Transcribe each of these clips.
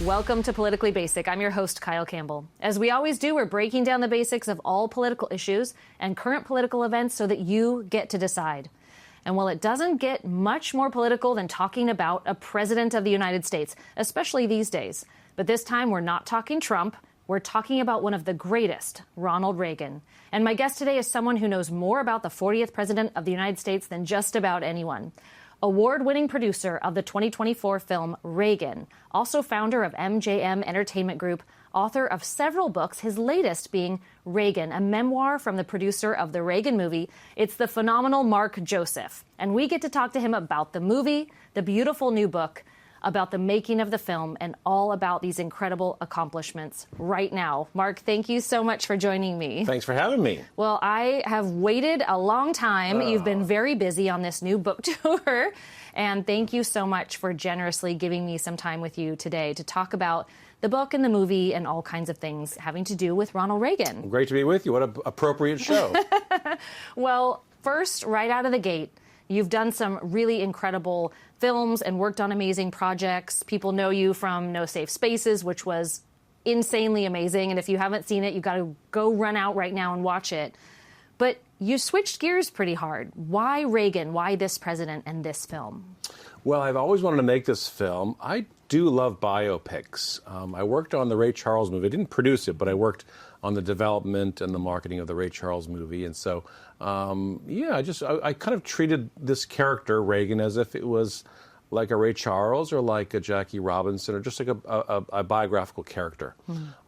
Welcome to Politically Basic. I'm your host, Kyle Campbell. As we always do, we're breaking down the basics of all political issues and current political events so that you get to decide. And while it doesn't get much more political than talking about a president of the United States, especially these days, but this time we're not talking Trump, we're talking about one of the greatest, Ronald Reagan. And my guest today is someone who knows more about the 40th president of the United States than just about anyone. Award-winning producer of the 2024 film Reagan, also founder of MJM Entertainment Group, author of several books, his latest being Reagan, a memoir from the producer of the Reagan movie. It's the phenomenal Mark Joseph. And we get to talk to him about the movie, the beautiful new book, about the making of the film, and all about these incredible accomplishments right now. Mark, thank you so much for joining me. Thanks for having me. Well, I have waited a long time. You've been very busy on this new book tour. And thank you so much for generously giving me some time with you today to talk about the book and the movie and all kinds of things having to do with Ronald Reagan. Great to be with you. What an appropriate show. Well, first, right out of the gate, you've done some really incredible films and worked on amazing projects. People know you from No Safe Spaces, which was insanely amazing. And if you haven't seen it, you got to go run out right now and watch it. But you switched gears pretty hard. Why Reagan? Why this president and this film? Well, I've always wanted to make this film. I do love biopics. I worked on the Ray Charles movie. I didn't produce it, but I worked on the development and the marketing of the Ray Charles movie. And so, I kind of treated this character, Reagan, as if it was like a Ray Charles or like a Jackie Robinson or just like a biographical character.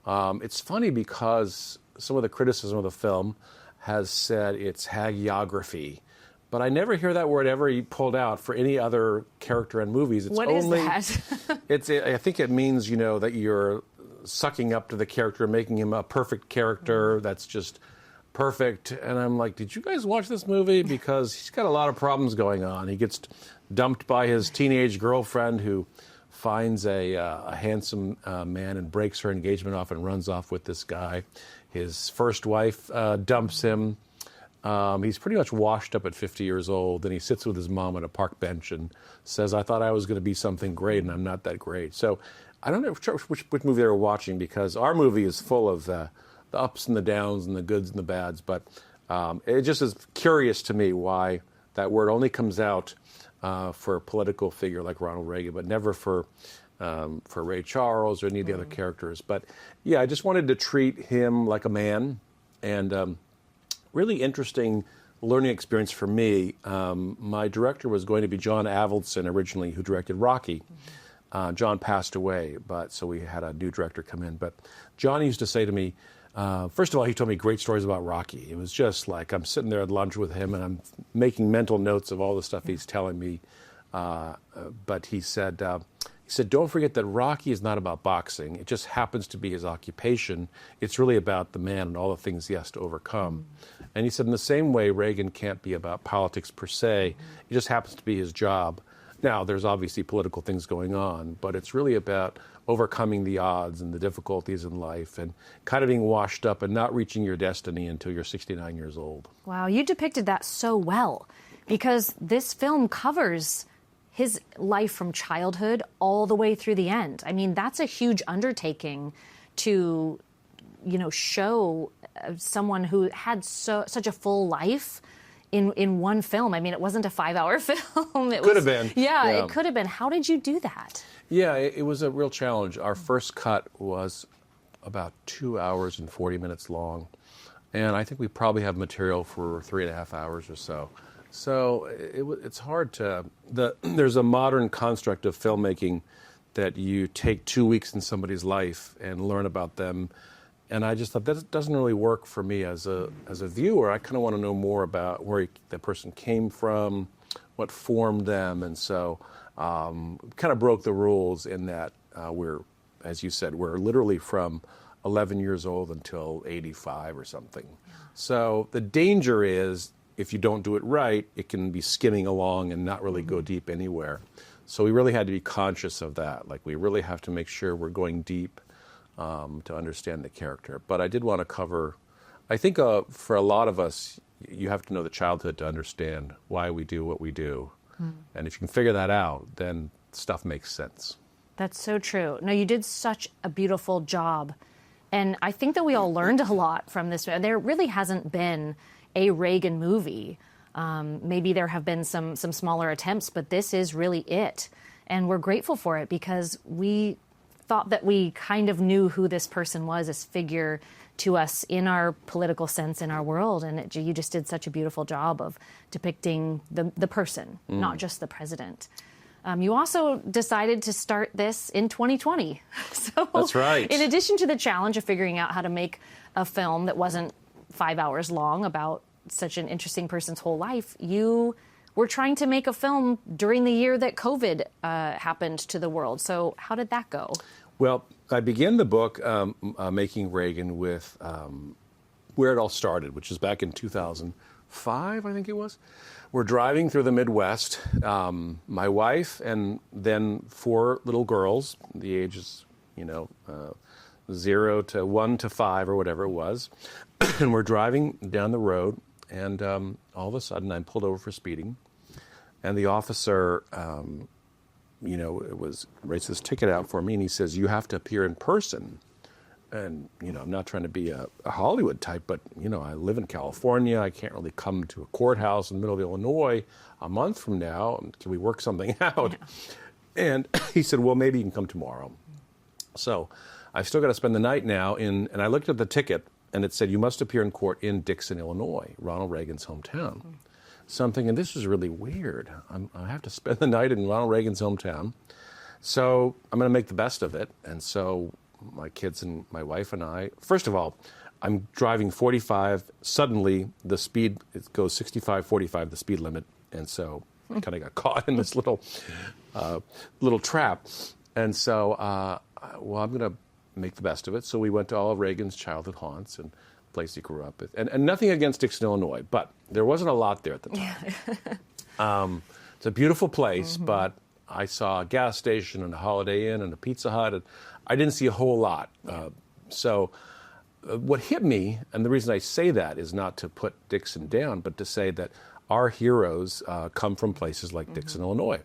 It's funny because some of the criticism of the film has said it's hagiography. But I never hear that word ever pulled out for any other character in movies. What is that? I think it means, that you're sucking up to the character, making him a perfect character that's just perfect. And I'm like, did you guys watch this movie? Because he's got a lot of problems going on. He gets dumped by his teenage girlfriend who finds a handsome man and breaks her engagement off and runs off with this guy. His first wife dumps him. He's pretty much washed up at 50 years old, and he sits with his mom on a park bench and says, I thought I was going to be something great, and I'm not that great. So I don't know which movie they were watching, because our movie is full of the ups and the downs and the goods and the bads, but it just is curious to me why that word only comes out for a political figure like Ronald Reagan, but never for Ray Charles or any of the other characters. But yeah, I just wanted to treat him like a man, and really interesting learning experience for me. My director was going to be John Avildsen originally, who directed Rocky. John passed away, so we had a new director come in. But John used to say to me, first of all, he told me great stories about Rocky. It was just like I'm sitting there at lunch with him and I'm making mental notes of all the stuff he's telling me. But he said, don't forget that Rocky is not about boxing. It just happens to be his occupation. It's really about the man and all the things he has to overcome. And he said in the same way, Reagan can't be about politics per se. It just happens to be his job. Now, there's obviously political things going on, but it's really about overcoming the odds and the difficulties in life and kind of being washed up and not reaching your destiny until you're 69 years old. Wow, you depicted that so well, because this film covers his life from childhood all the way through the end. I mean, that's a huge undertaking to, show someone who had such a full life in one film. I mean, it wasn't a 5-hour film. It could have been. Yeah, it could have been. How did you do that? Yeah, it was a real challenge. Our first cut was about 2 hours and 40 minutes long. And I think we probably have material for 3.5 hours or so. So it's hard to... There's a modern construct of filmmaking that you take 2 weeks in somebody's life and learn about them. And I just thought that doesn't really work for me as a viewer. I kind of want to know more about where the person came from, what formed them. And so kind of broke the rules in that we're, as you said, we're literally from 11 years old until 85 or something. So the danger is, if you don't do it right, it can be skimming along and not really go deep anywhere. So we really had to be conscious of that. Like, we really have to make sure we're going deep to understand the character. But I did want to cover, I think for a lot of us, you have to know the childhood to understand why we do what we do. And if you can figure that out, then stuff makes sense. That's so true. No, you did such a beautiful job. And I think that we all learned a lot from this. There really hasn't been a Reagan movie. Maybe there have been some smaller attempts, but this is really it. And we're grateful for it because we thought that we kind of knew who this person was, this figure to us in our political sense in our world. And you just did such a beautiful job of depicting the person, not just the president. You also decided to start this in 2020. So that's right. In addition to the challenge of figuring out how to make a film that wasn't 5 hours long about such an interesting person's whole life, you were trying to make a film during the year that COVID happened to the world. So how did that go? Well, I began the book Making Reagan with where it all started, which is back in 2005, I think it was. We're driving through the Midwest, my wife and then 4 little girls, the ages, 0 to 1 to 5 or whatever it was. And we're driving down the road, and all of a sudden I'm pulled over for speeding. And the officer, writes this ticket out for me, and he says, "You have to appear in person." And, I'm not trying to be a Hollywood type, but, I live in California. I can't really come to a courthouse in the middle of Illinois a month from now. Can we work something out? Yeah. And he said, well, maybe you can come tomorrow. So I've still got to spend the night now and I looked at the ticket, and it said, you must appear in court in Dixon, Illinois, Ronald Reagan's hometown. So I'm thinking, this is really weird. I have to spend the night in Ronald Reagan's hometown. So I'm going to make the best of it. And so my kids and my wife and I, first of all, I'm driving 45. Suddenly, the speed, it goes 65, 45, the speed limit. And so I kind of got caught in this little trap. And so, I'm going to make the best of it. So we went to all of Reagan's childhood haunts and place he grew up at. And nothing against Dixon, Illinois, but there wasn't a lot there at the time. It's a beautiful place, but I saw a gas station and a Holiday Inn and a Pizza Hut, and I didn't see a whole lot. So what hit me, and the reason I say that is not to put Dixon down, but to say that our heroes come from places like Dixon, Illinois.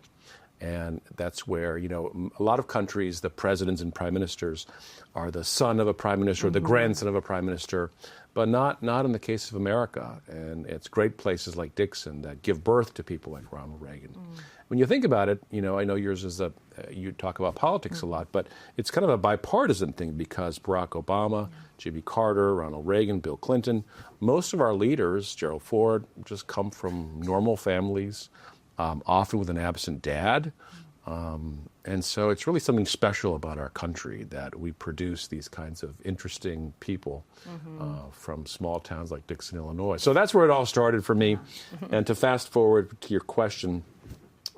And that's where, a lot of countries, the presidents and prime ministers are the son of a prime minister or the grandson of a prime minister, but not in the case of America. And it's great places like Dixon that give birth to people like Ronald Reagan. When you think about it, I know yours is you talk about politics a lot, but it's kind of a bipartisan thing because Barack Obama, Jimmy Carter, Ronald Reagan, Bill Clinton, most of our leaders, Gerald Ford, just come from normal families, often with an absent dad. And so it's really something special about our country that we produce these kinds of interesting people from small towns like Dixon, Illinois. So that's where it all started for me. And to fast forward to your question,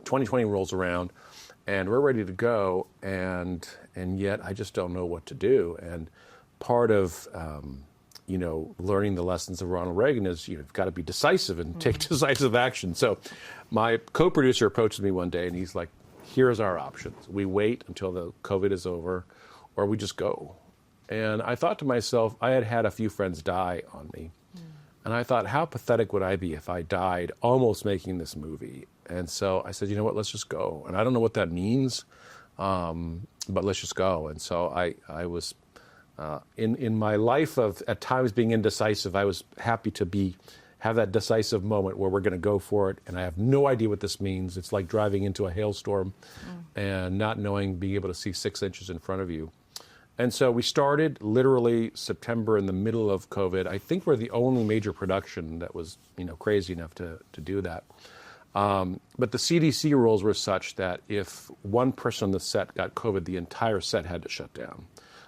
2020 rolls around, and we're ready to go, and yet I just don't know what to do. And part of learning the lessons of Ronald Reagan is you've got to be decisive and take decisive action. So my co-producer approaches me one day, and he's like, here's our options. We wait until the COVID is over, or we just go. And I thought to myself, I had had a few friends die on me. And I thought, how pathetic would I be if I died almost making this movie? And so I said, you know what, let's just go. And I don't know what that means, but let's just go. And so I was, in my life of at times being indecisive, I was happy to have that decisive moment where we're going to go for it. And I have no idea what this means. It's like driving into a hailstorm and not knowing, being able to see 6 inches in front of you. And so we started literally September in the middle of COVID. I think we're the only major production that was, crazy enough to do that. But the CDC rules were such that if one person on the set got COVID, the entire set had to shut down.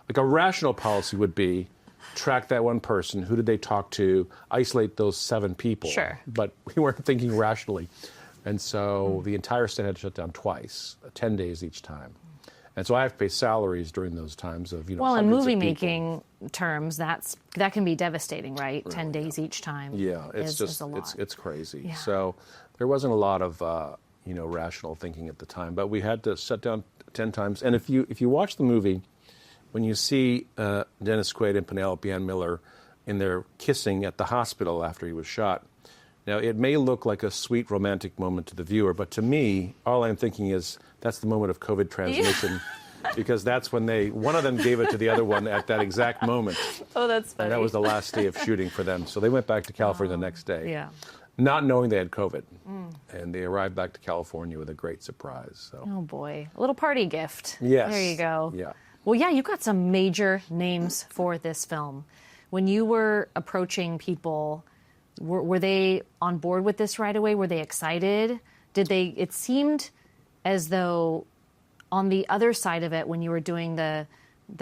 Like a rational policy would be track that one person. Who did they talk to? Isolate those 7 people. Sure. But we weren't thinking rationally. And so the entire set had to shut down twice, 10 days each time. And so I have to pay salaries during those times of, well, in movie making terms, that can be devastating, right? Really, 10 days each time. Yeah, it's is a lot. It's crazy. Yeah. So there wasn't a lot of rational thinking at the time, but we had to shut down 10 times. And if you watch the movie, when you see Dennis Quaid and Penelope Ann Miller in their kissing at the hospital after he was shot, now it may look like a sweet romantic moment to the viewer, but to me, all I'm thinking is that's the moment of COVID transmission. because that's when one of them gave it to the other one at that exact moment. Oh, that's funny. And that was the last day of shooting for them. So they went back to California the next day. Yeah. Not knowing they had COVID. And they arrived back to California with a great surprise. So. Oh, boy. A little party gift. Yes. There you go. Yeah. Well, yeah, you got some major names for this film. When you were approaching people, were they on board with this right away? Were they excited? It seemed as though on the other side of it, when you were doing the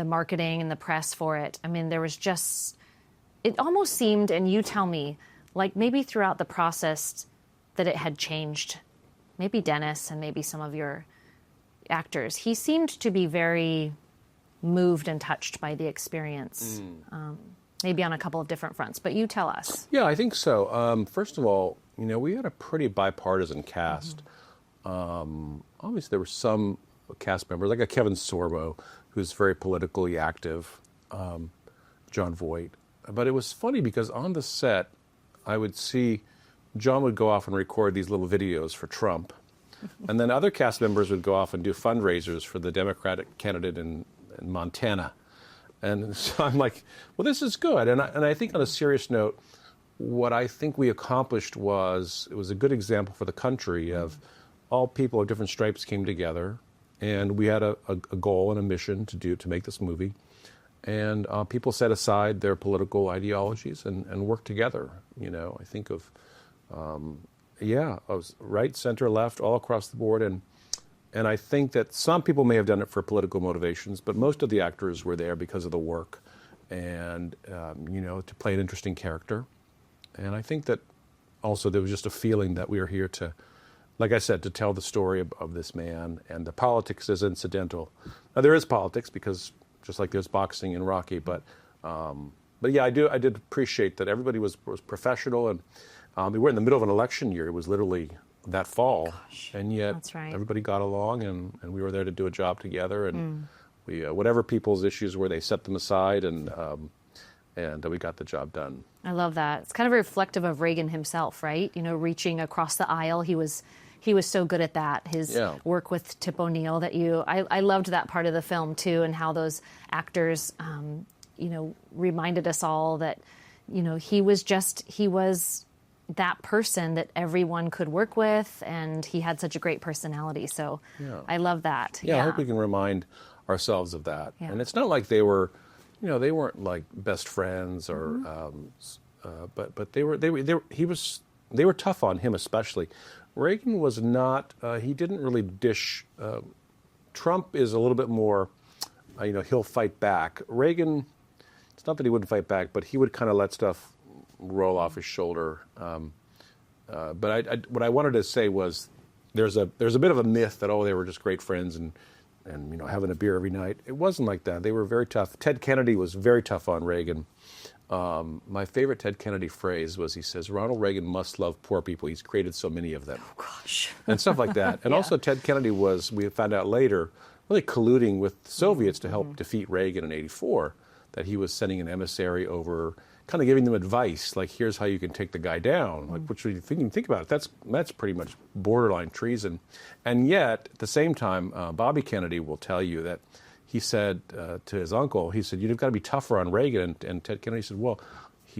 marketing and the press for it, I mean, there was just, it almost seemed, and you tell me, like maybe throughout the process that it had changed. Maybe Dennis and maybe some of your actors. He seemed to be very moved and touched by the experience, maybe on a couple of different fronts. But you tell us. Yeah, I think so. First of all, we had a pretty bipartisan cast. Obviously, there were some cast members, like a Kevin Sorbo, who's very politically active, John Voight. But it was funny because on the set, I would see John would go off and record these little videos for Trump. And then other cast members would go off and do fundraisers for the Democratic candidate in Montana. And so I'm like, well, this is good. And I think on a serious note, what I think we accomplished it was a good example for the country of all people of different stripes came together. And we had a goal and a mission to make this movie. And people set aside their political ideologies and worked together. I think of, I was right, center, left, all across the board. And I think that some people may have done it for political motivations, but most of the actors were there because of the work and, to play an interesting character. And I think that also there was just a feeling that we were here to, like I said, to tell the story of this man, and the politics is incidental. Now, there is politics because just like there's boxing in Rocky, but yeah, I did appreciate that everybody was professional, and we were in the middle of an election year. It was literally that fall. Gosh, and yet that's right. Everybody got along, and we were there to do a job together, and we whatever people's issues were, they set them aside, and we got the job done. I love that. It's kind of reflective of Reagan himself, right? Reaching across the aisle. He was so good at that. His work with Tip O'Neill I loved that part of the film too, and how those actors, reminded us all that, he was that person that everyone could work with, and he had such a great personality. So I love that. Yeah, I hope we can remind ourselves of that. Yeah. And it's not like they were, they weren't like best friends or, but they were tough on him especially. Reagan was not, he didn't really dish, Trump is a little bit more, he'll fight back. Reagan, it's not that he wouldn't fight back, but he would kind of let stuff roll off his shoulder. But what I wanted to say was there's a bit of a myth that, they were just great friends and having a beer every night. It wasn't like that. They were very tough. Ted Kennedy was very tough on Reagan. My favorite Ted Kennedy phrase was, he says, Ronald Reagan must love poor people. He's created so many of them. Oh, gosh. And stuff like that. And also Ted Kennedy was, we found out later, really colluding with the Soviets to help defeat Reagan in '84, that he was sending an emissary over, kind of giving them advice, like, here's how you can take the guy down. Like, which you think about it, that's pretty much borderline treason. And yet, at the same time, Bobby Kennedy will tell you that he said to his uncle, he said, you've got to be tougher on Reagan. And Ted Kennedy said, well,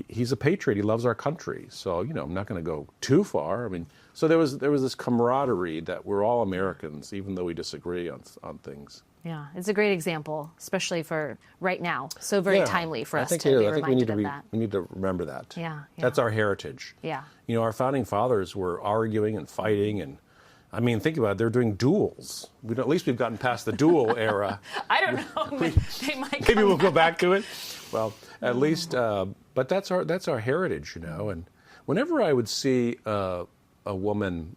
he's a patriot. He loves our country. So, I'm not going to go too far. I mean, so there was this camaraderie that we're all Americans, even though we disagree on things. Yeah, it's a great example, especially for right now. So very timely for us to be reminded of that. We need to remember that. Yeah. That's our heritage. Yeah. Our founding fathers were arguing and fighting, and I mean, think about it. They're doing duels. At least we've gotten past the duel era. I don't know. They might. Maybe we'll go back to it. Well, at least, but that's our heritage, And whenever I would see a woman,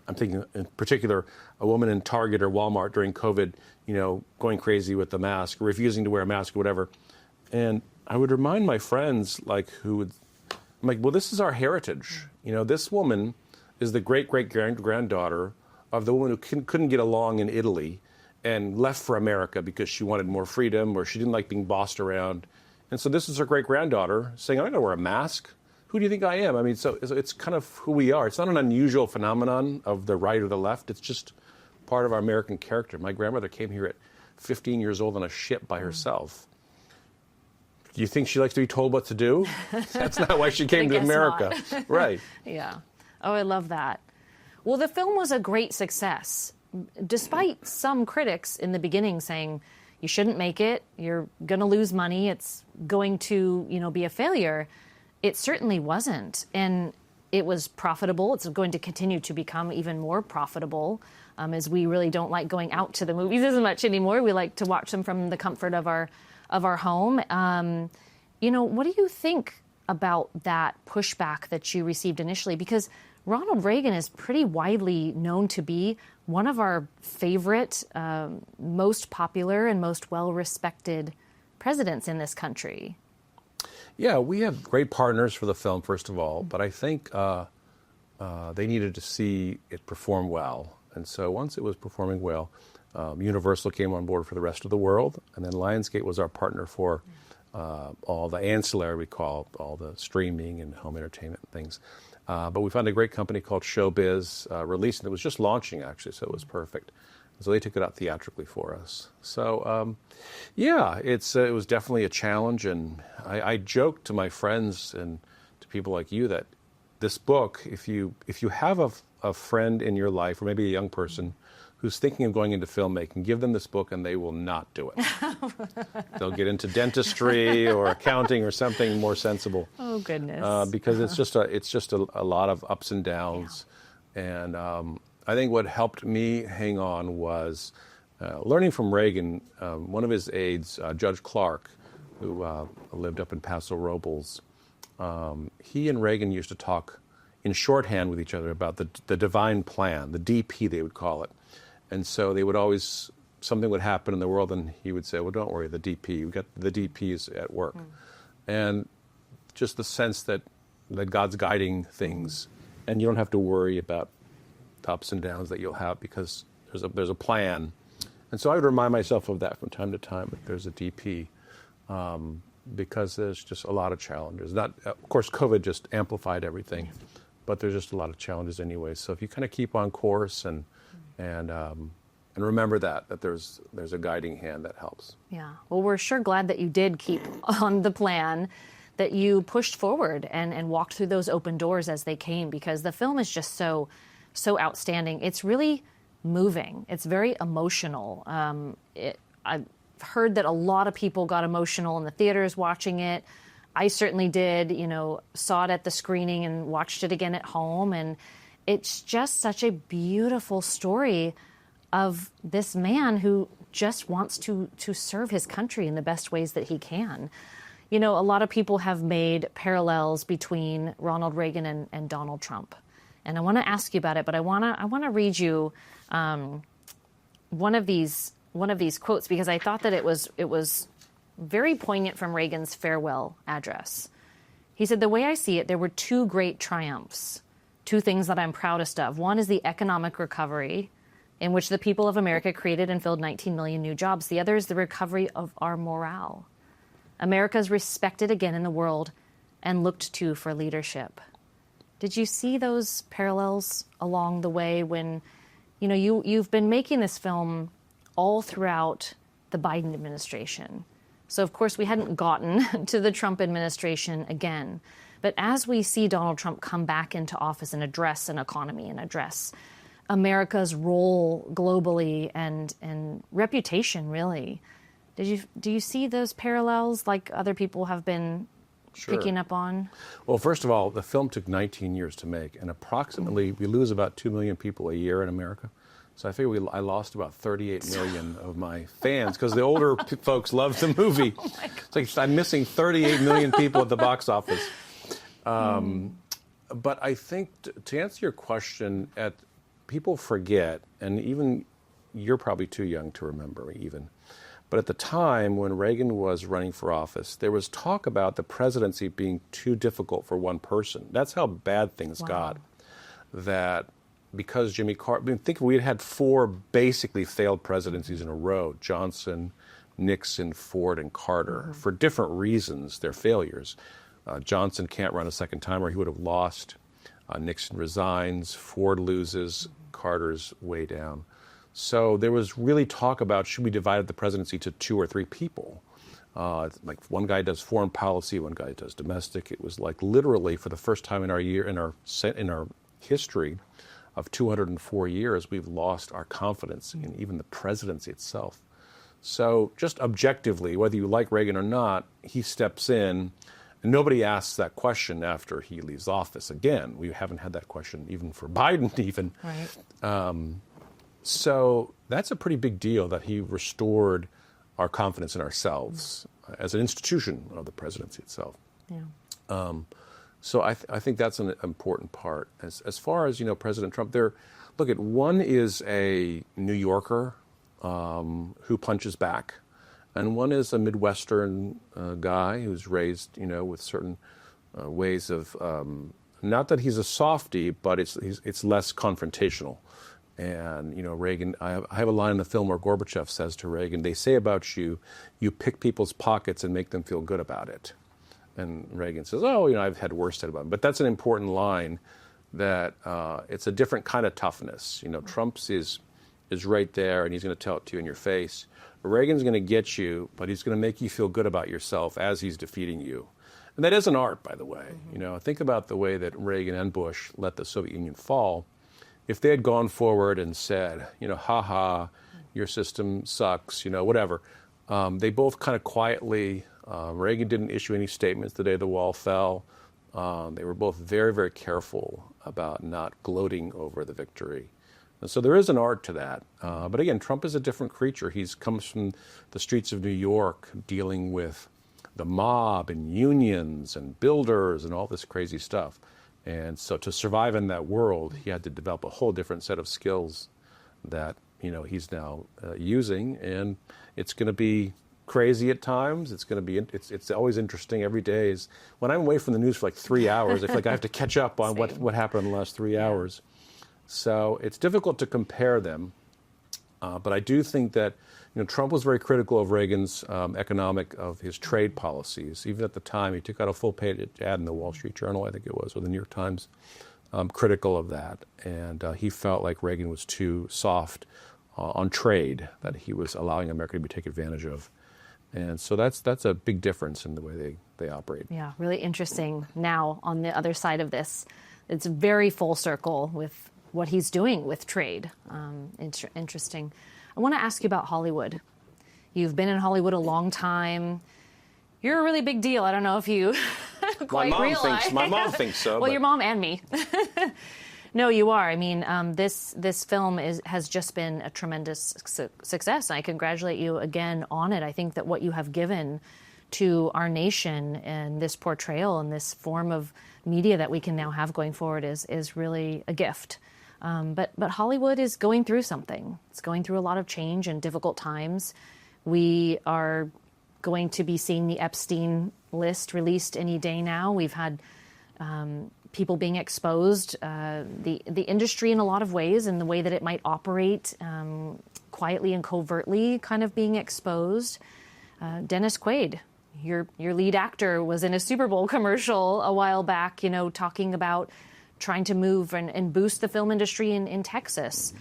I'm thinking in particular a woman in Target or Walmart during COVID, going crazy with the mask, refusing to wear a mask or whatever, and I would remind my friends, I'm like, well, this is our heritage. This woman is the great-great-granddaughter of the woman who couldn't get along in Italy and left for America because she wanted more freedom or she didn't like being bossed around. And so this is her great-granddaughter saying, I'm not going to wear a mask. Who do you think I am? I mean, so it's kind of who we are. It's not an unusual phenomenon of the right or the left. It's just part of our American character. My grandmother came here at 15 years old on a ship by herself. Do you think she likes to be told what to do? That's not why she came to America. Right. Yeah. Oh, I love that. Well, the film was a great success, despite some critics in the beginning saying, you shouldn't make it, you're going to lose money, it's going to, be a failure. It certainly wasn't. And it was profitable. It's going to continue to become even more profitable, as we really don't like going out to the movies as much anymore. We like to watch them from the comfort of our home. What do you think about that pushback that you received initially? Because Ronald Reagan is pretty widely known to be one of our favorite, most popular, and most well-respected presidents in this country. Yeah, we have great partners for the film, first of all, but I think they needed to see it perform well. And so once it was performing well, Universal came on board for the rest of the world, and then Lionsgate was our partner for all the ancillary, we call all the streaming and home entertainment and things. But we found a great company called Showbiz releasing it. It was just launching, actually, so it was perfect. So they took it out theatrically for us. So, it was definitely a challenge. And I joked to my friends and to people like you that this book, if you have a friend in your life, or maybe a young person who's thinking of going into filmmaking, give them this book and they will not do it. They'll get into dentistry or accounting or something more sensible. Oh, goodness. Because it's just a lot of ups and downs. Yeah. And I think what helped me hang on was learning from Reagan. One of his aides, Judge Clark, who lived up in Paso Robles, he and Reagan used to talk in shorthand with each other about the divine plan, the DP they would call it. And so they would always, something would happen in the world and he would say, well, don't worry, the DP, we got the DPs at work. And just the sense that God's guiding things and you don't have to worry about the ups and downs that you'll have because there's a plan. And so I would remind myself of that from time to time, that there's a DP, because there's just a lot of challenges. Of course, COVID just amplified everything, but there's just a lot of challenges anyway. So if you kind of keep on course and remember that there's a guiding hand that helps. Yeah. Well, we're sure glad that you did keep on the plan, that you pushed forward and walked through those open doors as they came, because the film is just so outstanding. It's really moving. It's very emotional. I've heard that a lot of people got emotional in the theaters watching it. I certainly did, saw it at the screening and watched it again at home. And it's just such a beautiful story of this man who just wants to serve his country in the best ways that he can. A lot of people have made parallels between Ronald Reagan and Donald Trump. And I want to ask you about it, but I want to read you one of these quotes, because I thought that it was very poignant from Reagan's farewell address. He said, "The way I see it, there were two great triumphs, two things that I'm proudest of. One is the economic recovery, in which the people of America created and filled 19 million new jobs. The other is the recovery of our morale. America is respected again in the world and looked to for leadership." Did you see those parallels along the way when, you've been making this film all throughout the Biden administration? So, of course, we hadn't gotten to the Trump administration again. But as we see Donald Trump come back into office and address an economy and address America's role globally and reputation, really, do you see those parallels like other people have been picking up on? Well, first of all, the film took 19 years to make, and approximately we lose about 2 million people a year in America. So I figure I lost about 38 million of my fans, because the older folks loved the movie. Oh it's like I'm missing 38 million people at the box office. But I think to answer your question, people forget, and even you're probably too young to remember even, but at the time when Reagan was running for office, there was talk about the presidency being too difficult for one person. That's how bad things got. That because Jimmy Carter, think we'd had 4 basically failed presidencies in a row: Johnson, Nixon, Ford, and Carter, for different reasons, their failures. Johnson can't run a second time or he would have lost. Nixon resigns, Ford loses, Carter's way down. So there was really talk about, should we divide the presidency to 2 or 3 people? Like one guy does foreign policy, one guy does domestic. It was like literally for the first time in our history of 204 years, we've lost our confidence in even the presidency itself. So just objectively, whether you like Reagan or not, he steps in, and nobody asks that question after he leaves office again. We haven't had that question even for Biden even. Right. So that's a pretty big deal that he restored our confidence in ourselves as an institution of the presidency itself. Yeah. So I think that's an important part. As far as, President Trump, one is a New Yorker who punches back, and one is a Midwestern guy who's raised, with certain ways of, not that he's a softie, but it's less confrontational. And, Reagan, I have a line in the film where Gorbachev says to Reagan, they say about you, you pick people's pockets and make them feel good about it. And Reagan says, I've had worse said about him. But that's an important line, that it's a different kind of toughness. Trump's is right there, and he's going to tell it to you in your face. Reagan's going to get you, but he's going to make you feel good about yourself as he's defeating you. And that is an art, by the way. Think about the way that Reagan and Bush let the Soviet Union fall. If they had gone forward and said, ha, your system sucks, whatever, they both kind of quietly, Reagan didn't issue any statements the day the wall fell. They were both very, very careful about not gloating over the victory. And so there is an art to that. But again, Trump is a different creature. He comes from the streets of New York dealing with the mob and unions and builders and all this crazy stuff. And so to survive in that world, he had to develop a whole different set of skills that, he's now using. And it's going to be crazy at times. It's going to be, it's always interesting every day. When I'm away from the news for like 3 hours, I feel like I have to catch up on what happened in the last 3 hours. So it's difficult to compare them. But I do think that, Trump was very critical of Reagan's of his trade policies. Even at the time, he took out a full-page ad in the Wall Street Journal, I think it was, or the New York Times, critical of that. And he felt like Reagan was too soft on trade, that he was allowing America to be taken advantage of. And so that's a big difference in the way they operate. Yeah, really interesting. Now, on the other side of this, it's very full circle with what he's doing with trade. Interesting. I want to ask you about Hollywood. You've been in Hollywood a long time. You're a really big deal. I don't know if you quite realize. My mom thinks so. Well, your mom and me. No, you are. I mean, this film has just been a tremendous success. I congratulate you again on it. I think that what you have given to our nation and this portrayal and this form of media that we can now have going forward is really a gift. But Hollywood is going through something. It's going through a lot of change and difficult times. We are going to be seeing the Epstein list released any day now. We've had people being exposed, the industry in a lot of ways, and the way that it might operate quietly and covertly kind of being exposed. Dennis Quaid, your lead actor, was in a Super Bowl commercial a while back, talking about trying to move and boost the film industry in Texas.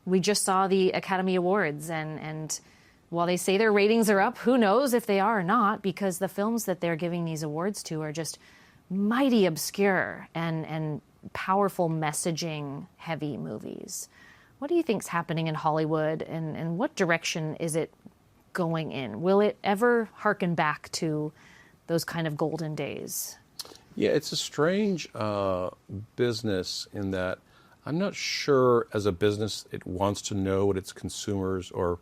We just saw the Academy Awards, and while they say their ratings are up, who knows if they are or not, because the films that they're giving these awards to are just mighty obscure and powerful messaging heavy movies. What do you think's happening in Hollywood, and what direction is it going in? Will it ever harken back to those kind of golden days? Yeah, it's a strange business in that I'm not sure as a business it wants to know what its consumers or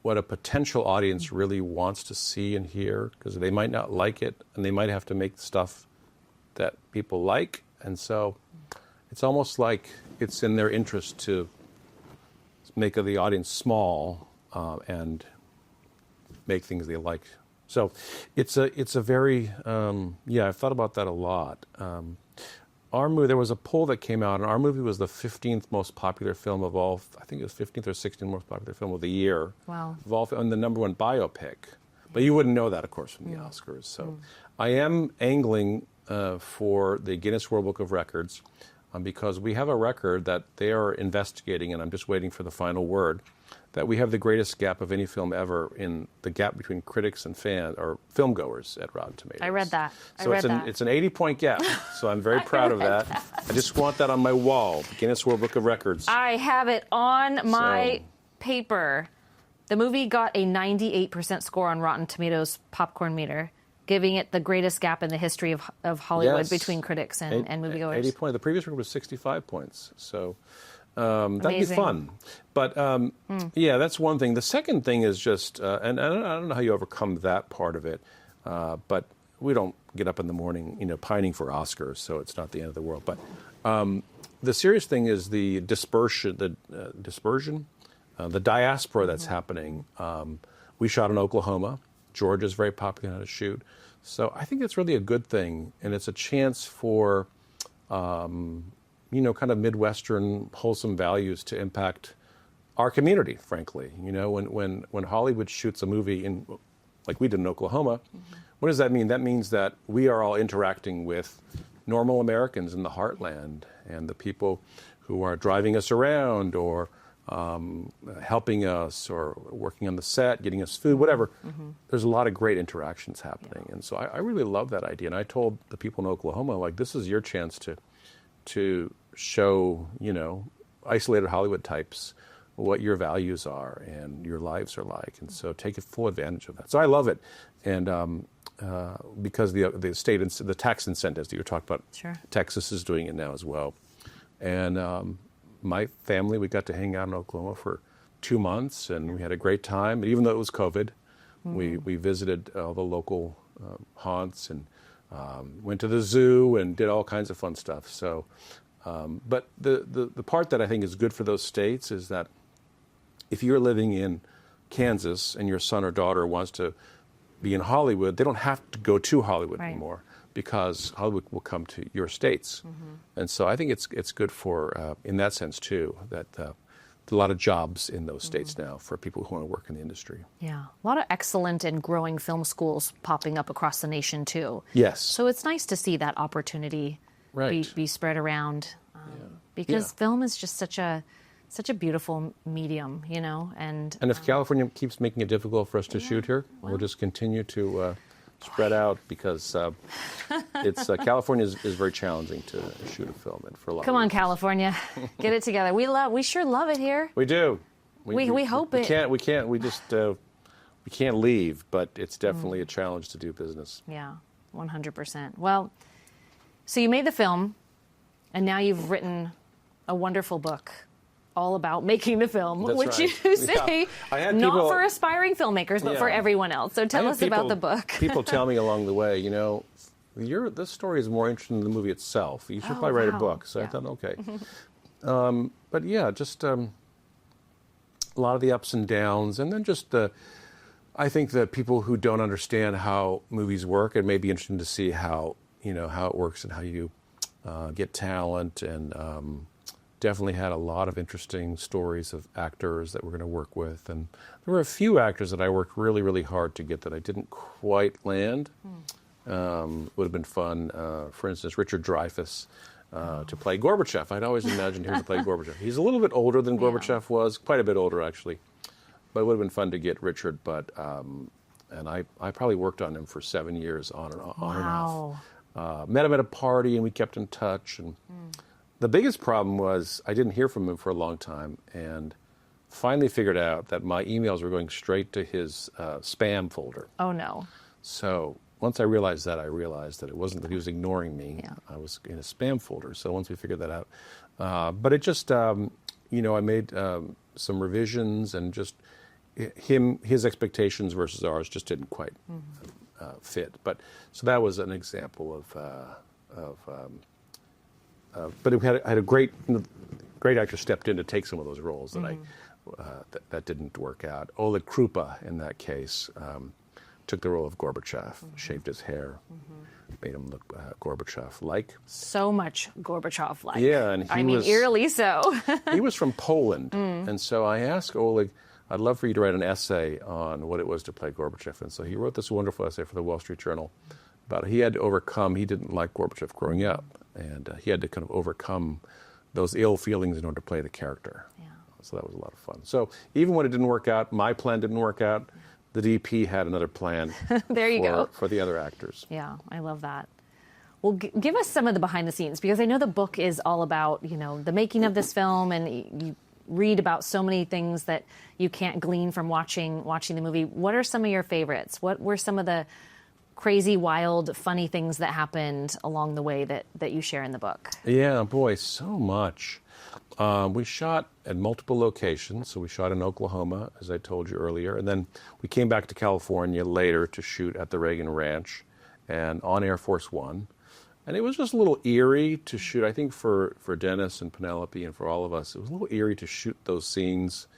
what a potential audience really wants to see and hear, because they might not like it and they might have to make stuff that people like. And so it's almost like it's in their interest to make the audience small and make things they like. So it's a very, I've thought about that a lot. Our movie, there was a poll that came out, and our movie was the 15th most popular film of all, I think it was 15th or 16th most popular film of the year. Wow. Of all, and the #1 biopic. But you wouldn't know that, of course, from the Oscars. So I am angling for the Guinness World Book of Records. because we have a record that they are investigating, and I'm just waiting for the final word, that we have the greatest gap of any film ever in the gap between critics and fans or film goers at Rotten Tomatoes. I read that. It's an 80-point gap, so I'm very proud of that. I just want that on my wall, the Guinness World Book of Records. I have it on my paper. The movie got a 98% score on Rotten Tomatoes popcorn meter, giving it the greatest gap in the history of Hollywood between critics and moviegoers. 80 points. The previous record was 65 points. So that'd be fun. But yeah, that's one thing. The second thing is just, and I don't know how you overcome that part of it, but we don't get up in the morning, pining for Oscars, so it's not the end of the world. But the serious thing is the dispersion, the diaspora that's happening. We shot in Oklahoma. Georgia's very popular now to shoot. So I think it's really a good thing, and it's a chance for, kind of Midwestern wholesome values to impact our community, frankly. When Hollywood shoots a movie like we did in Oklahoma, what does that mean? That means that we are all interacting with normal Americans in the heartland and the people who are driving us around or helping us or working on the set, getting us food, whatever. There's a lot of great interactions happening. And so I really love that idea. And I told the people in Oklahoma, this is your chance to show, isolated Hollywood types what your values are and your lives are like. And so take full advantage of that. So I love it. And because the state, the tax incentives that you were talking about, Texas is doing it now as well. And my family, we got to hang out in Oklahoma for 2 months, and we had a great time. And even though it was COVID, we visited all the local haunts and went to the zoo and did all kinds of fun stuff. So, but the part that I think is good for those states is that if you're living in Kansas and your son or daughter wants to be in Hollywood, they don't have to go to Hollywood anymore, because Hollywood will come to your states. And so I think it's good for, in that sense too, that a lot of jobs in those states now for people who want to work in the industry. Yeah, a lot of excellent and growing film schools popping up across the nation too. Yes. So it's nice to see that opportunity be spread around, because film is just such a beautiful medium, and if California keeps making it difficult for us to shoot here, we'll just continue to spread out, because it's California is very challenging to shoot a film in for a lot. Come on, California, get it together. We sure love it here. We do. We hope it. We can't. We just we can't leave, but it's definitely a challenge to do business. Yeah, 100%. Well, so you made the film, and now you've written a wonderful book all about making the film, which you say not for aspiring filmmakers, but for everyone else. So tell us about the book. People tell me along the way, this story is more interesting than the movie itself. You should probably write a book. So I thought, okay. But yeah, just a lot of the ups and downs, and then just I think that people who don't understand how movies work, it may be interesting to see how it works and how you get talent, and definitely had a lot of interesting stories of actors that we're going to work with. And there were a few actors that I worked really, really hard to get that I didn't quite land. Would have been fun. For instance, Richard Dreyfuss to play Gorbachev. I'd always imagined him to play Gorbachev. He's a little bit older than Gorbachev was, quite a bit older actually. But it would have been fun to get Richard. But and I probably worked on him for 7 years on and off. Met him at a party and we kept in touch. And the biggest problem was I didn't hear from him for a long time, and finally figured out that my emails were going straight to his spam folder. Oh, no. So once I realized that it wasn't that he was ignoring me. I was in a spam folder. So once we figured that out. But it just, I made some revisions, and just his expectations versus ours just didn't quite fit. But so that was an example but I had a great actor stepped in to take some of those roles that that didn't work out. Oleg Krupa, in that case, took the role of Gorbachev, shaved his hair, made him look Gorbachev-like. So much Gorbachev-like. Yeah, and eerily so. He was from Poland, and so I asked Oleg, I'd love for you to write an essay on what it was to play Gorbachev. And so he wrote this wonderful essay for the Wall Street Journal about he had to overcome, he didn't like Gorbachev growing up. and he had to kind of overcome those ill feelings in order to play the character. Yeah. So that was a lot of fun. So even when it didn't work out, my plan didn't work out, the DP had another plan There you go. for the other actors. Yeah, I love that. Well, give us some of the behind the scenes, because I know the book is all about, the making of this film, and you read about so many things that you can't glean from watching the movie. What are some of your favorites? What were some of the crazy, wild, funny things that happened along the way that you share in the book? Yeah, boy, so much. We shot at multiple locations. So we shot in Oklahoma, as I told you earlier, and then we came back to California later to shoot at the Reagan Ranch and on Air Force One. And it was just a little eerie to shoot. I think for Dennis and Penelope and for all of us, it was a little eerie to shoot those scenes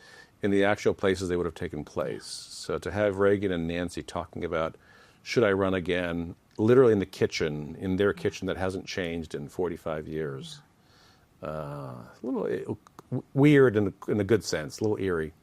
in the actual places they would have taken place. So to have Reagan and Nancy talking about, should I run again, literally in the kitchen, in their kitchen that hasn't changed in 45 years. A little weird in a good sense, a little eerie.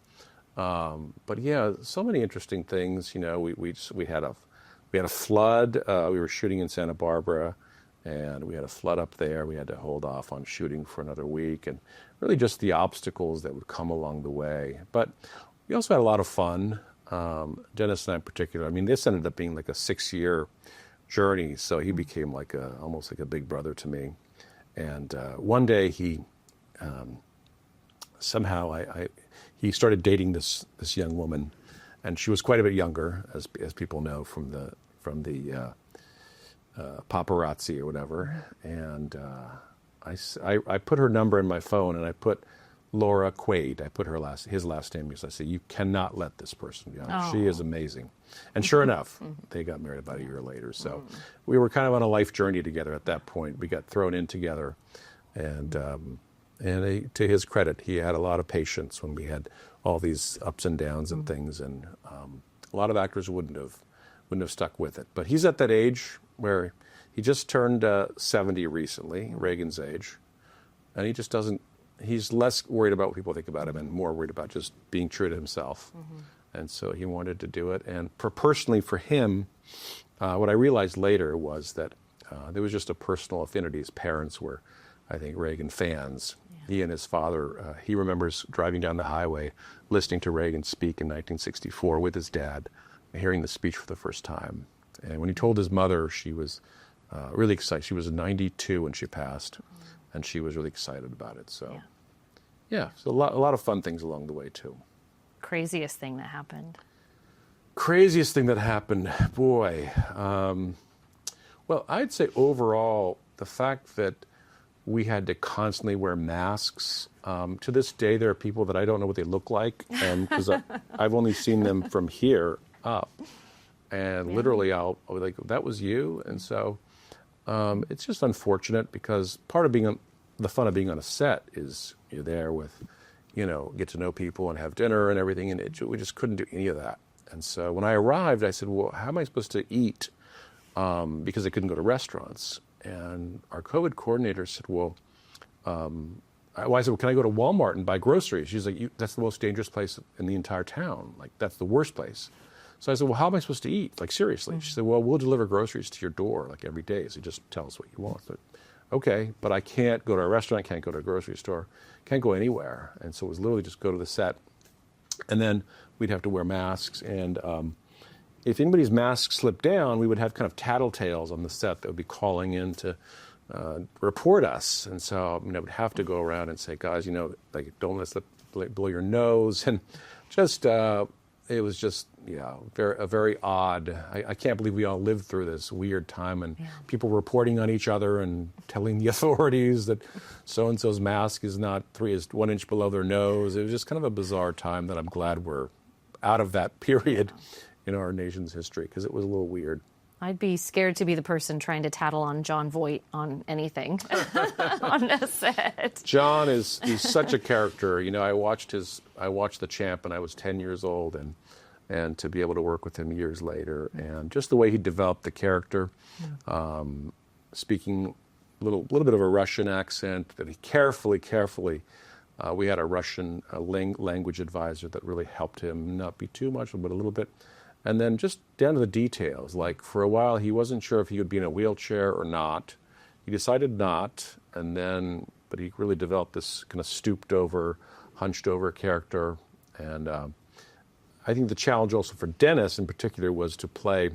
But yeah, so many interesting things. We had a flood. We were shooting in Santa Barbara, and we had a flood up there. We had to hold off on shooting for another week, and really just the obstacles that would come along the way. But we also had a lot of fun. Dennis and I in particular. I mean, this ended up being like a 6-year journey, so he became almost like a big brother to me. And one day he somehow he started dating this young woman, and she was quite a bit younger, as people know from the paparazzi or whatever. And I put her number in my phone, and I put Laura Quaid. I put his last name, because I said, you cannot let this person go. Oh. She is amazing. And sure enough, they got married about a year later. So we were kind of on a life journey together at that point. We got thrown in together. And to his credit, he had a lot of patience when we had all these ups and downs and things. And a lot of actors wouldn't have stuck with it. But he's at that age where he just turned 70 recently, Reagan's age. And he just doesn't, he's less worried about what people think about him and more worried about just being true to himself. And so he wanted to do it. And personally for him, what I realized later was that there was just a personal affinity. His parents were, I think, Reagan fans. Yeah. He and his father, he remembers driving down the highway, listening to Reagan speak in 1964 with his dad, hearing the speech for the first time. And when he told his mother, she was really excited. She was 92 when she passed, and she was really excited about it. So, yeah, so a lot of fun things along the way, too. Craziest thing that happened? Craziest thing that happened, boy. Well, I'd say overall, the fact that we had to constantly wear masks. To this day, there are people that I don't know what they look like, because I've only seen them from here up. And literally, I'll be like, that was you? And so it's just unfortunate, because part of the fun of being on a set is you're there with, get to know people and have dinner and everything, and we just couldn't do any of that. And so when I arrived, I said, well, how am I supposed to eat? Because I couldn't go to restaurants. And our COVID coordinator said, well, I said, well, can I go to Walmart and buy groceries? She's like, that's the most dangerous place in the entire town. Like, that's the worst place. So I said, well, how am I supposed to eat? Like, seriously. She said, well, we'll deliver groceries to your door, like, every day. So just tell us what you want. But, okay, but I can't go to a restaurant, can't go to a grocery store, can't go anywhere. And so it was literally just go to the set. And then we'd have to wear masks. And if anybody's mask slipped down, we would have kind of tattletales on the set that would be calling in to report us. And so I would have to go around and say, guys, like, don't let it blow your nose. And just, it was just, very odd. I can't believe we all lived through this weird time, and people reporting on each other and telling the authorities that so-and-so's mask is 1 inch below their nose. It was just kind of a bizarre time that I'm glad we're out of that period in our nation's history, because it was a little weird. I'd be scared to be the person trying to tattle on Jon Voight on anything on a set. John he's such a character. I watched The Champ when I was 10 years old, and to be able to work with him years later, and just the way he developed the character, speaking a little bit of a Russian accent that he carefully. We had a Russian language advisor that really helped him not be too much, but a little bit. And then just down to the details. Like, for a while, he wasn't sure if he would be in a wheelchair or not. he decided not, but he really developed this kind of stooped over, hunched over character. And I think the challenge also for Dennis in particular was to play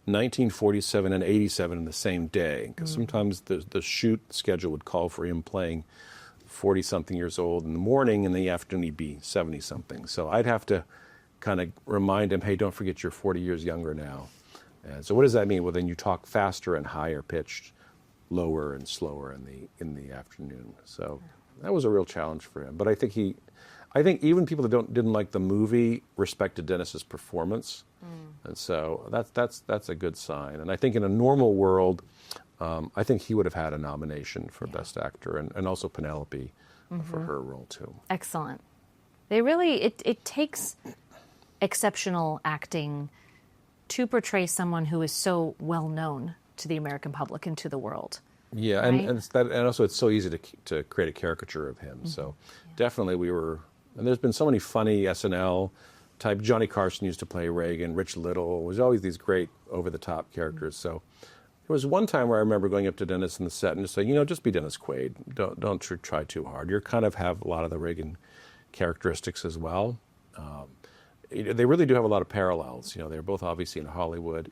1947 and 87 in the same day, because sometimes the shoot schedule would call for him playing 40-something years old in the morning, and in the afternoon he'd be 70-something. So I'd have to kind of remind him, hey, don't forget you're 40 years younger now. And so what does that mean? Well, then you talk faster and higher pitched, lower and slower in the afternoon. So that was a real challenge for him. But I think even people that didn't like the movie respected Dennis's performance. And so that's a good sign. And I think in a normal world, I think he would have had a nomination for Best Actor, and also Penelope for her role too. Excellent. It takes exceptional acting to portray someone who is so well known to the American public and to the world. Yeah, right? and also it's so easy to create a caricature of him. So definitely and there's been so many funny SNL type. Johnny Carson used to play Reagan. Rich Little. There's always these great over-the-top characters. So there was one time where I remember going up to Dennis in the set and just saying, just be Dennis Quaid. Don't try too hard. You kind of have a lot of the Reagan characteristics as well. They really do have a lot of parallels. They're both obviously in Hollywood.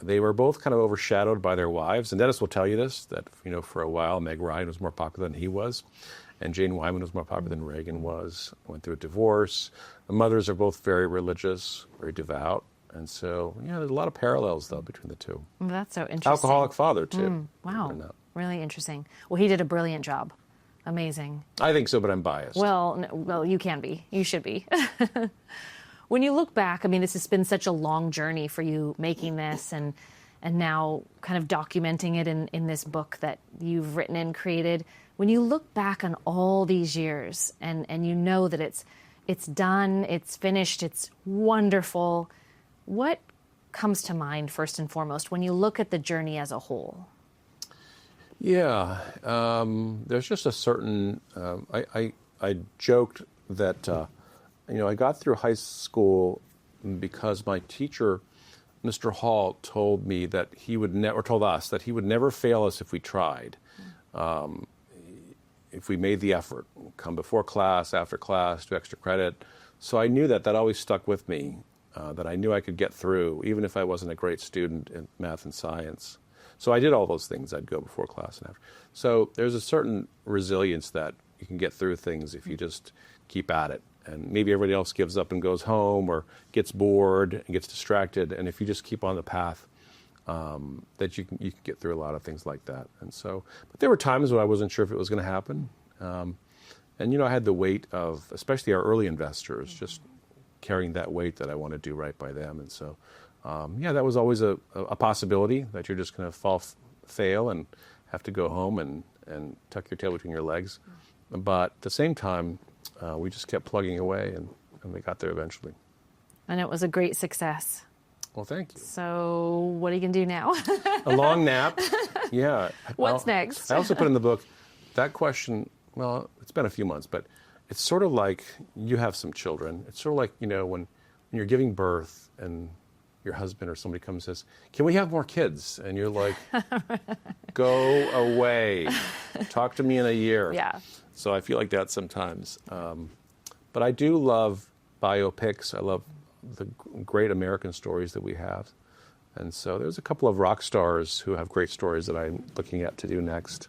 They were both kind of overshadowed by their wives. And Dennis will tell you this, that, for a while, Meg Ryan was more popular than he was. And Jane Wyman was more popular than Reagan was. Went through a divorce. The mothers are both very religious, very devout. And so, there's a lot of parallels, though, between the two. That's so interesting. Alcoholic father, too. Wow. Really interesting. Well, he did a brilliant job. Amazing. I think so, but I'm biased. Well, you can be. You should be. When you look back, this has been such a long journey for you making this and now kind of documenting it in this book that you've written and created. When you look back on all these years and you know that it's done, it's finished, it's wonderful, what comes to mind first and foremost when you look at the journey as a whole? Yeah, there's just a certain. I joked that I got through high school because my teacher, Mr. Hall, told me that told us that he would never fail us if we tried, if we made the effort, come before class, after class, do extra credit. So I knew that always stuck with me, that I knew I could get through, even if I wasn't a great student in math and science. So I did all those things. I'd go before class and after. So there's a certain resilience that you can get through things if you just keep at it. And maybe everybody else gives up and goes home or gets bored and gets distracted. And if you just keep on the path, that you can get through a lot of things like that. And so, but there were times when I wasn't sure if it was going to happen. And I had the weight of, especially our early investors, just carrying that weight that I want to do right by them. And so, that was always a possibility that you're just going to fail and have to go home and tuck your tail between your legs. But at the same time, we just kept plugging away and we got there eventually. And it was a great success. Well, thank you. So what are you going to do now? A long nap. Yeah. What's next? I also put in the book that question. Well, it's been a few months, but it's sort of like you have some children. It's sort of like, when you're giving birth and your husband or somebody comes and says, can we have more kids? And you're like, go away. Talk to me in a year. Yeah. So I feel like that sometimes. But I do love biopics. I love the great American stories that we have. And so there's a couple of rock stars who have great stories that I'm looking at to do next.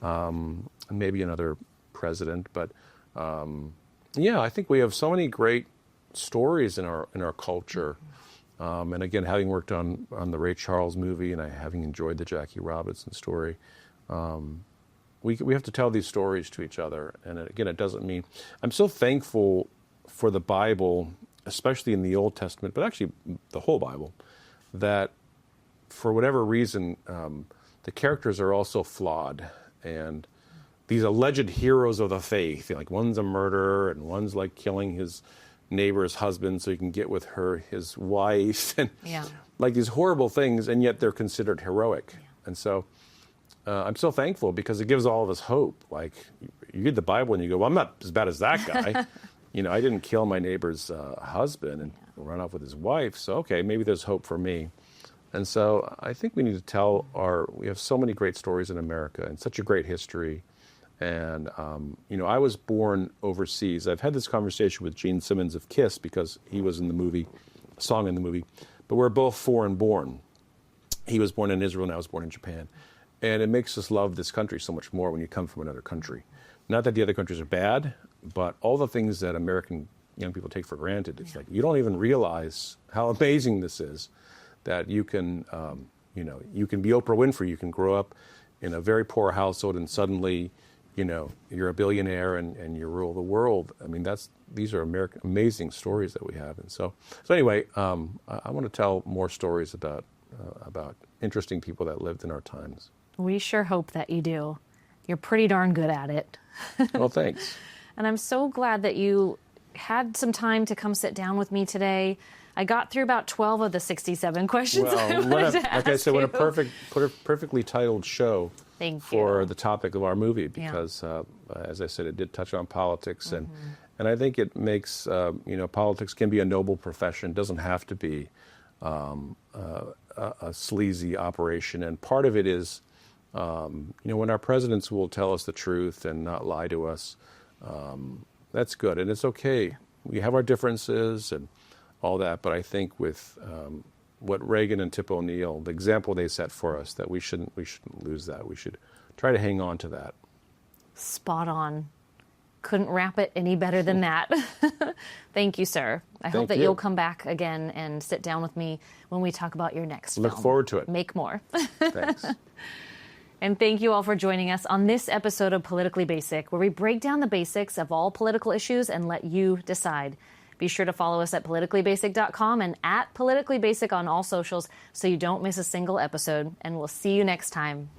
And maybe another president. But I think we have so many great stories in our culture. And again, having worked on the Ray Charles movie and having enjoyed the Jackie Robinson story, we have to tell these stories to each other. And again, it doesn't mean... I'm so thankful for the Bible, especially in the Old Testament, but actually the whole Bible, that for whatever reason, the characters are also flawed. And these alleged heroes of the faith, like one's a murderer and one's like killing his neighbor's husband so he can get with his wife, and like these horrible things, and yet they're considered heroic. Yeah. And so I'm so thankful because it gives all of us hope. Like you read the Bible and you go, well, I'm not as bad as that guy. I didn't kill my neighbor's husband and run off with his wife. So, okay, maybe there's hope for me. And so I think we need to tell we have so many great stories in America and such a great history. And, I was born overseas. I've had this conversation with Gene Simmons of KISS because he was in the movie, a song in the movie, but we're both foreign born. He was born in Israel and I was born in Japan. And it makes us love this country so much more when you come from another country. Not that the other countries are bad, but all the things that American young people take for granted, it's like you don't even realize how amazing this is, that you can, you can be Oprah Winfrey, you can grow up in a very poor household and suddenly, you're a billionaire and you rule the world. I mean, these are amazing stories that we have. And so anyway, I want to tell more stories about interesting people that lived in our times. We sure hope that you do. You're pretty darn good at it. Well, thanks. And I'm so glad that you had some time to come sit down with me today. I got through about 12 of the 67 questions I wanted to ask like I said, you. what a perfectly titled show for the topic of our movie, because, as I said, it did touch on politics, and I think it makes, politics can be a noble profession. It doesn't have to be a sleazy operation, and part of it is, when our presidents will tell us the truth and not lie to us, that's good, and it's okay. We have our differences and all that, but I think with what Reagan and Tip O'Neill, the example they set for us, that we shouldn't lose that. We should try to hang on to that. Spot on. Couldn't wrap it any better than that. Thank you, sir. I hope that you'll come back again and sit down with me when we talk about your next film. Look forward to it. Make more. Thanks. And thank you all for joining us on this episode of Politically Basic, where we break down the basics of all political issues and let you decide. Be sure to follow us at politicallybasic.com and at politicallybasic on all socials so you don't miss a single episode. And we'll see you next time.